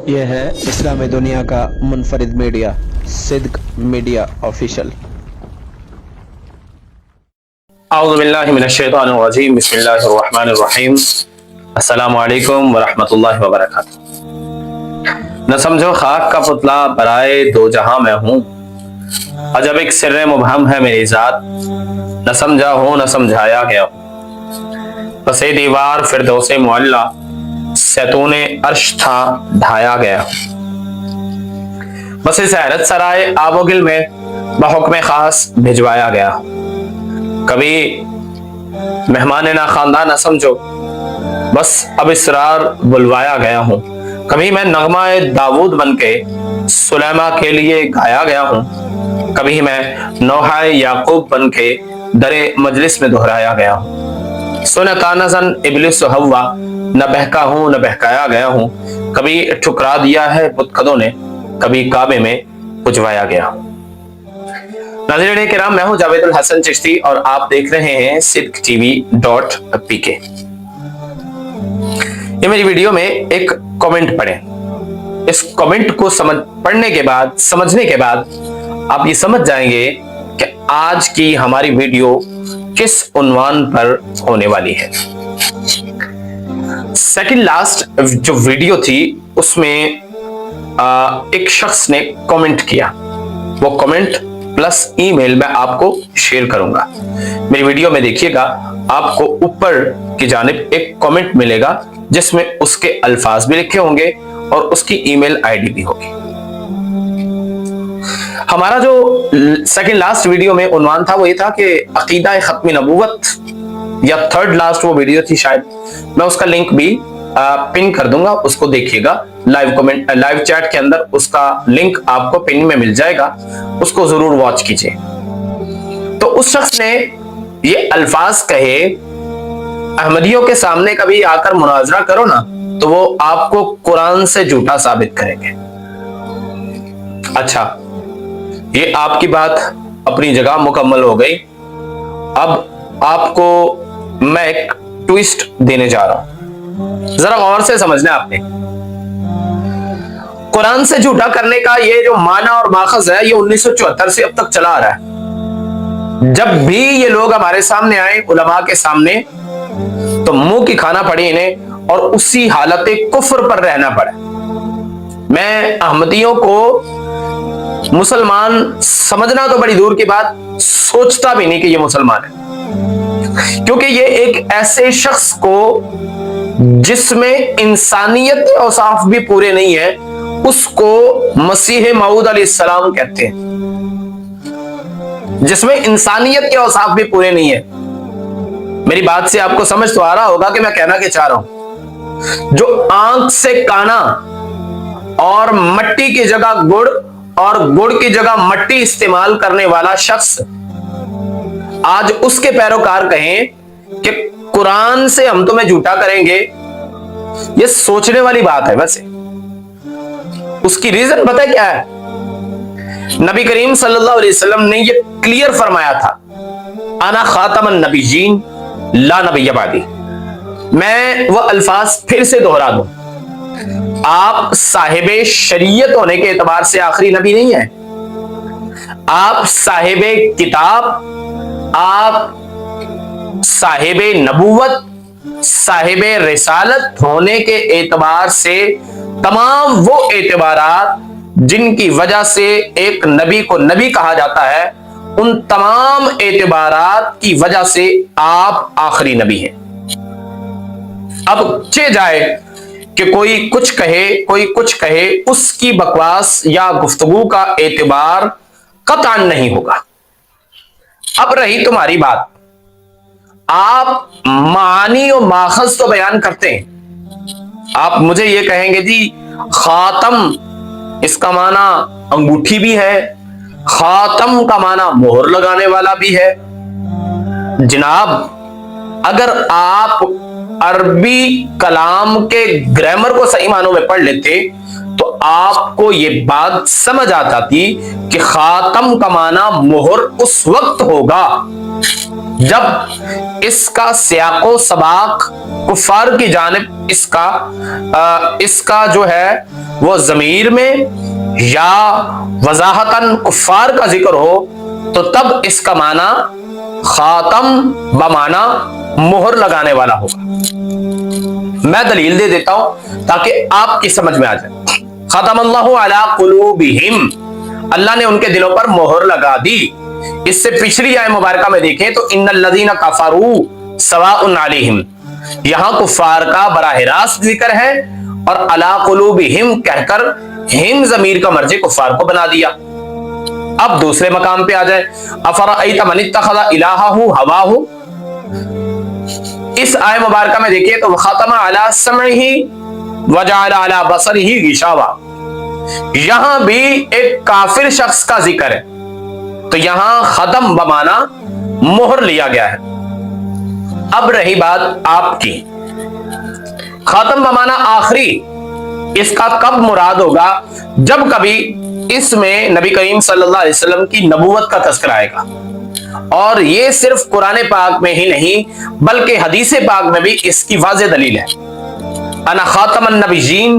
یہ ہے اسلام دنیا کا منفرد میڈیا صدق میڈیا آفیشل۔ اعوذ باللہ من الشیطان الرجیم، بسم اللہ الرحمن الرحیم۔ السلام علیکم ورحمۃ اللہ وبرکاتہ۔ نہ سمجھو خاک کا پتلا برائے دو جہاں میں ہوں، عجب ایک سر مبہم ہے میری ذات، نہ سمجھا ہوں نہ سمجھایا گیا ہوں، بس اے دیوار فردوس معلی ستون عرش تھا ڈھایا گیا ہوں، بس اس حیرت سرائے آب و گل میں بحکم خاص بھجوایا گیا ہوں۔ کبھی مہمان نہ خاندان نہ سمجھو، بس اب اسرار بلوایا گیا ہوں۔ کبھی میں نغمہ داود بن کے سلیمہ کے لیے گایا گیا ہوں، کبھی میں نوحہ یعقوب بن کے در مجلس میں دہرایا گیا ہوں۔ سنتا نزن ابلیس و حوا، نہ بہکا ہوں نہ بہکایا گیا ہوں، کبھی ٹھکرا دیا ہے بتکدوں نے، کبھی کعبے میں پجوایا گیا ہوں۔ ناظرین کرام، میں ہوں جاوید الحسن چشتی اور آپ دیکھ رہے ہیں صدق ٹی وی .pk۔ یہ میری ویڈیو میں ایک کامنٹ پڑھیں، اس کامنٹ کو پڑھنے کے بعد سمجھنے کے بعد آپ یہ سمجھ جائیں گے کہ آج کی ہماری ویڈیو کس عنوان پر ہونے والی ہے۔ سیکنڈ لاسٹ جو ویڈیو تھی اس میں ایک شخص نے کامنٹ کیا، وہ کامنٹ پلس ای میل میں آپ کو شیئر کروں گا۔ میری ویڈیو میں دیکھیے گا، آپ کو اوپر کی جانب ایک کامنٹ ملے گا جس میں اس کے الفاظ بھی لکھے ہوں گے اور اس کی ای میل آئی ڈی بھی ہوگی۔ ہمارا جو سیکنڈ لاسٹ ویڈیو میں عنوان تھا وہ یہ تھا کہ عقیدہ ختم نبوت، یا تھرڈ لاسٹ وہ ویڈیو تھی شاید، میں اس کا لنک بھی پن کر دوں گا، اس کو دیکھیے گا۔ لائیو چیٹ کے اندر اس کا لنک آپ کو پن میں مل جائے گا، اس کو ضرور واچ کیجئے۔ تو اس شخص نے یہ الفاظ کہے، احمدیوں کے سامنے کبھی آ کر مناظرہ کرو نا تو وہ آپ کو قرآن سے جھوٹا ثابت کریں گے۔ اچھا، یہ آپ کی بات اپنی جگہ مکمل ہو گئی۔ اب آپ کو میں ایک ٹویسٹ دینے جا رہا ہوں، ذرا غور سے سمجھنا آپ نے۔ قرآن سے جھوٹا کرنے کا یہ جو معنی اور ماخذ ہے، یہ 1974 سے اب تک چلا آ رہا ہے۔ جب بھی یہ لوگ ہمارے سامنے آئے، علماء کے سامنے، تو منہ کی کھانا پڑی انہیں اور اسی حالت کفر پر رہنا پڑا۔ میں احمدیوں کو مسلمان سمجھنا تو بڑی دور کی بات، سوچتا بھی نہیں کہ یہ مسلمان ہے، کیونکہ یہ ایک ایسے شخص کو جس میں انسانیت اوصاف بھی پورے نہیں ہے، اس کو مسیح موعود علیہ السلام کہتے ہیں، جس میں انسانیت کے اوصاف بھی پورے نہیں ہے۔ میری بات سے آپ کو سمجھ تو آ رہا ہوگا کہ میں کہنا کیا چاہ رہا ہوں۔ جو آنکھ سے کانا اور مٹی کی جگہ گڑ اور گڑ کی جگہ مٹی استعمال کرنے والا شخص آج اس کے پیروکار کہیں کہ قرآن سے ہم تمہیں جھوٹا کریں گے، یہ سوچنے والی بات ہے۔ ویسے اس کی ریزن پتہ کیا ہے؟ نبی کریم صلی اللہ علیہ وسلم نے یہ کلیئر فرمایا تھا، انا خاتم النبیین لا نبی بعدی۔ میں وہ الفاظ پھر سے دہرا دوں، آپ صاحب شریعت ہونے کے اعتبار سے آخری نبی نہیں ہیں، آپ صاحب کتاب، آپ صاحب نبوت، صاحب رسالت ہونے کے اعتبار سے تمام وہ اعتبارات جن کی وجہ سے ایک نبی کو نبی کہا جاتا ہے، ان تمام اعتبارات کی وجہ سے آپ آخری نبی ہیں۔ اب چہ جائے کہ کوئی کچھ کہے کوئی کچھ کہے، اس کی بکواس یا گفتگو کا اعتبار قطعاً نہیں ہوگا۔ اب رہی تمہاری بات، آپ معانی و ماخذ تو بیان کرتے ہیں، آپ مجھے یہ کہیں گے جی خاتم، اس کا معنی انگوٹھی بھی ہے، خاتم کا معنی مہر لگانے والا بھی ہے۔ جناب، اگر آپ عربی کلام کے گرامر کو صحیح معنوں میں پڑھ لیتے تو آپ کو یہ بات سمجھ آ جاتی کہ خاتم کا معنی مہر اس وقت ہوگا جب اس کا سیاق و سباق کفار کی جانب اس کا جو ہے وہ ضمیر میں یا وضاحتاً کفار کا ذکر ہو تو تب اس کا معنی خاتم بمانا مہر لگانے والا ہوگا۔ میں دلیل دے دیتا ہوں تاکہ آپ کی سمجھ میں آ جائے۔ ختم اللہ علی قلوبہم، اللہ نے ان کے دلوں پر مہر لگا دی۔ اس سے پچھلی آیت مبارکہ میں دیکھیں تو ان الذین کفروا سواء علیہم، یہاں کفار کا براہ راست ذکر ہے اور علی قلوبہم کہہ کر ہم ضمیر کا مرجع کفار کو بنا دیا۔ اب دوسرے مقام پہ آ جائے، افرأیت من اتخذ الہہ ہواہ، اس آیت مبارکہ میں دیکھیے تو ختم علی سمعہ وجعل علی بصرہ غشاوہ، یہاں بھی ایک کافر شخص کا ذکر ہے تو یہاں ختم بمانا مہر لیا گیا ہے۔ اب رہی بات آپ کی، ختم بمانا آخری، اس کا کب مراد ہوگا؟ جب کبھی اس میں نبی کریم صلی اللہ علیہ وسلم کی نبوت کا تذکرہ آئے گا، اور یہ صرف قرآن پاک میں ہی نہیں بلکہ حدیث پاک میں بھی اس کی واضح دلیل ہے۔ انا خاتم النبیین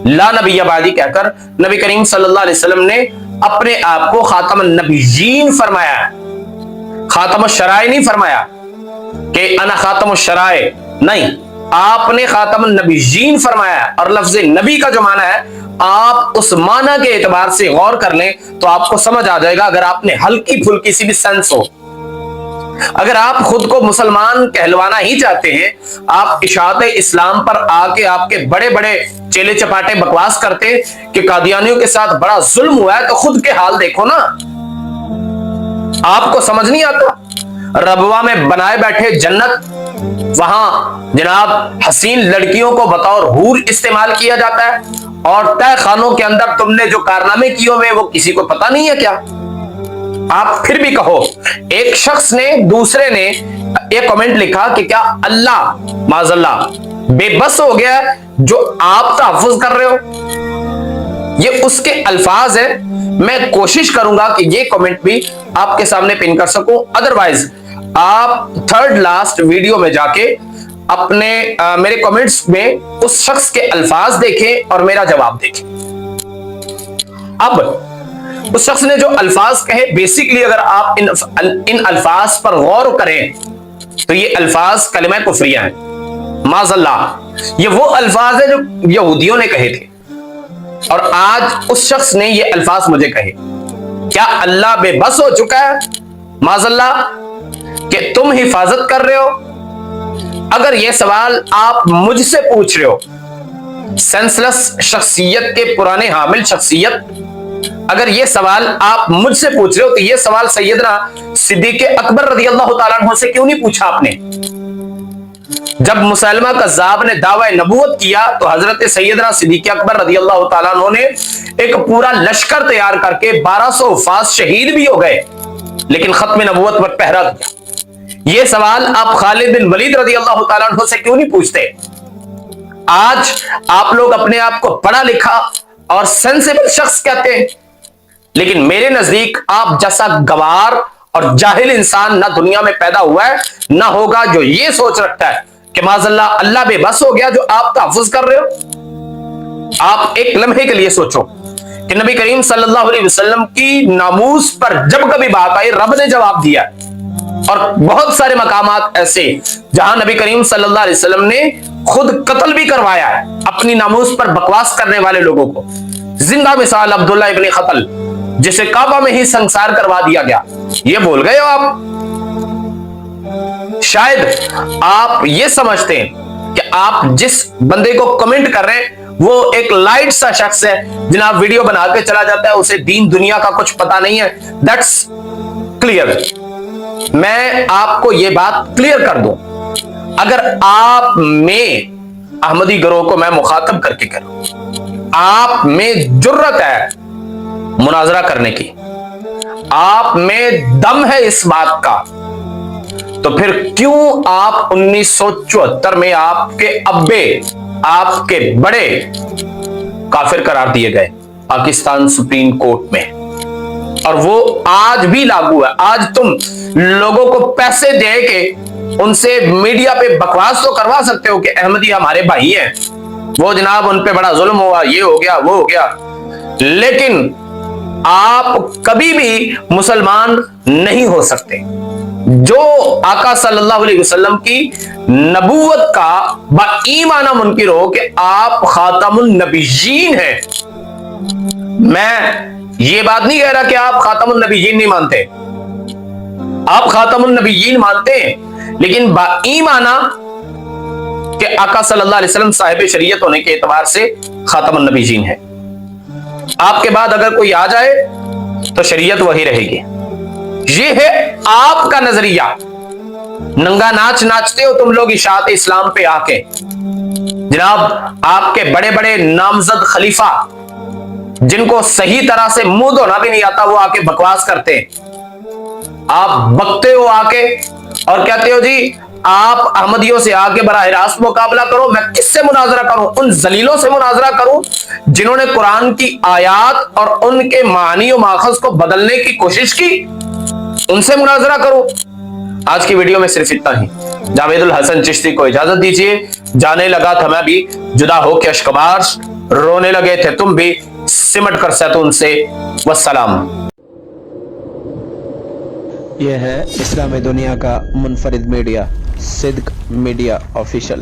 لا نبی بعدی کہہ کر نبی کریم صلی اللہ علیہ وسلم نے اپنے آپ کو خاتم النبیین فرمایا ہے، خاتم الشرائع نہیں فرمایا کہ انا خاتم الشرائع، نہیں، آپ نے خاتم النبیین فرمایا ہے۔ اور لفظ نبی کا جو معنی ہے آپ اس معنی کے اعتبار سے غور کر لیں تو آپ کو سمجھ آ جائے گا، اگر آپ نے ہلکی پھلکی سی بھی سینس ہو۔ اگر آپ خود کو مسلمان کہلوانا ہی چاہتے ہیں، آپ اشاعت اسلام پر آ کے آپ کے بڑے بڑے چیلے چپاٹے بکواس کرتے کہ قادیانیوں کے ساتھ بڑا ظلم ہوا ہے، تو خود کے حال دیکھو نا، آپ کو سمجھ نہیں آتا؟ ربوہ میں بنائے بیٹھے جنت، وہاں جناب حسین لڑکیوں کو بطور حور استعمال کیا جاتا ہے، اور تہ خانوں کے اندر تم نے جو کارنامے کیے ہوئے وہ کسی کو پتہ نہیں ہے کیا؟ آپ پھر بھی کہو، ایک شخص نے، دوسرے نے ایک کمنٹ لکھا کہ کیا اللہ معاذ اللہ بے بس ہو گیا ہے جو آپ تحفظ کر رہے ہو؟ یہ اس کے الفاظ ہیں، میں کوشش کروں گا کہ یہ کمنٹ بھی آپ کے سامنے پن کر سکوں، ادروائز آپ تھرڈ لاسٹ ویڈیو میں جا کے اپنے میرے کمنٹس میں اس شخص کے الفاظ دیکھیں اور میرا جواب دیکھیں۔ اب اس شخص نے جو الفاظ کہے، بیسیکلی اگر آپ ان الفاظ پر غور کریں تو یہ الفاظ کلمہ کفریہ ہیں، معاذ اللہ، یہ وہ الفاظ ہیں جو یہودیوں نے کہے تھے، اور آج اس شخص نے یہ الفاظ مجھے کہے۔ کیا اللہ بے بس ہو چکا ہے معاذ اللہ کہ تم حفاظت کر رہے ہو؟ اگر یہ سوال آپ مجھ سے پوچھ رہے ہو، سینسلس شخصیت کے پرانے حامل شخصیت، اگر یہ سوال آپ مجھ سے پوچھ رہے ہو تو یہ سوال سیدنا صدیق اکبر رضی اللہ تعالیٰ عنہ سے کیوں نہیں پوچھا آپ نے؟ جب مسلمہ کذاب نے دعوی نبوت کیا تو حضرت سیدنا صدیق اکبر رضی اللہ تعالیٰ عنہ نے ایک پورا لشکر تیار کر کے 1200 حفاظ شہید بھی ہو گئے، لیکن ختم نبوت پر پہرا دیا۔ یہ سوال آپ خالد بن ولید رضی اللہ تعالیٰ عنہ سے کیوں نہیں پوچھتے؟ آج آپ لوگ اپنے آپ کو پڑھا لکھا اور سینسیبل شخص کہتے ہیں، لیکن میرے نزدیک آپ جیسا گوار اور جاہل انسان نہ دنیا میں پیدا ہوا ہے نہ ہوگا جو یہ سوچ رکھتا ہے کہ معاذ اللہ بے بس ہو گیا جو آپ تحفظ کر رہے ہو۔ آپ ایک لمحے کے لیے سوچو کہ نبی کریم صلی اللہ علیہ وسلم کی ناموس پر جب کبھی بات آئی رب نے جواب دیا، اور بہت سارے مقامات ایسے جہاں نبی کریم صلی اللہ علیہ وسلم نے خود قتل بھی کروایا ہے اپنی ناموس پر بکواس کرنے والے لوگوں کو۔ زندہ مثال عبداللہ ابن خطل، جسے کعبہ میں ہی سنسار کروا دیا گیا۔ یہ بول گئے ہو آپ؟ شاید آپ یہ سمجھتے ہیں کہ آپ جس بندے کو کمنٹ کر رہے ہیں وہ ایک لائٹ سا شخص ہے، جناب ویڈیو بنا کے چلا جاتا ہے، اسے دین دنیا کا کچھ پتا نہیں ہے۔ That's clear. میں آپ کو یہ بات کلیئر کر دوں، اگر آپ میں احمدی گروہ کو میں مخاطب کر کے کروں، آپ میں جرت ہے مناظرہ کرنے کی، آپ میں دم ہے اس بات کا، تو پھر کیوں آپ 1974 میں آپ کے ابے، آپ کے بڑے کافر قرار دیے گئے پاکستان سپریم کورٹ میں، اور وہ آج بھی لاگو ہے۔ آج تم لوگوں کو پیسے دے کے ان سے میڈیا پہ بکواس تو کروا سکتے ہو کہ احمدی ہمارے بھائی ہیں، وہ جناب ان پہ بڑا ظلم ہوا, یہ ہو گیا وہ ہو گیا, لیکن آپ کبھی بھی مسلمان نہیں ہو سکتے جو آقا صلی اللہ علیہ وسلم کی نبوت کا بایمانہ منکر ہو کہ آپ خاتم النبیین ہیں. میں یہ بات نہیں کہہ رہا کہ آپ خاتم النبیین نہیں مانتے, آپ خاتم النبیین مانتے ہیں, لیکن بایمانہ کہ آقا صلی اللہ علیہ وسلم صاحب شریعت ہونے کے اعتبار سے خاتم النبیین ہے. آپ کے بعد اگر کوئی آ جائے تو شریعت وہی رہے گی. یہ ہے آپ کا نظریہ. ننگا ناچ ناچتے ہو تم لوگ اشاعت اسلام پہ آ کے. جناب آپ کے بڑے بڑے نامزد خلیفہ جن کو صحیح طرح سے منہ دھونا بھی نہیں آتا وہ آ کے بکواس کرتے ہیں. آپ بکتے ہو آ کے اور کہتے ہو جی آپ احمدیوں سے آ کے براہ راست مقابلہ کرو. میں کس سے مناظرہ کروں؟ ان ذلیلوں سے مناظرہ کروں جنہوں نے قرآن کی آیات اور ان کے معنی و ماخذ کو بدلنے کی کوشش کی, ان سے مناظرہ کرو. آج کی ویڈیو میں صرف اتنا ہی. جاوید الحسن چشتی کو اجازت دیجیے. جانے لگا تھا میں بھی, جدا ہو کے اشکبار رونے لگے تھے تم بھی, سمٹ کر سیتون سے. والسلام. یہ ہے اسلامی دنیا کا منفرد میڈیا, صدق میڈیا آفیشل.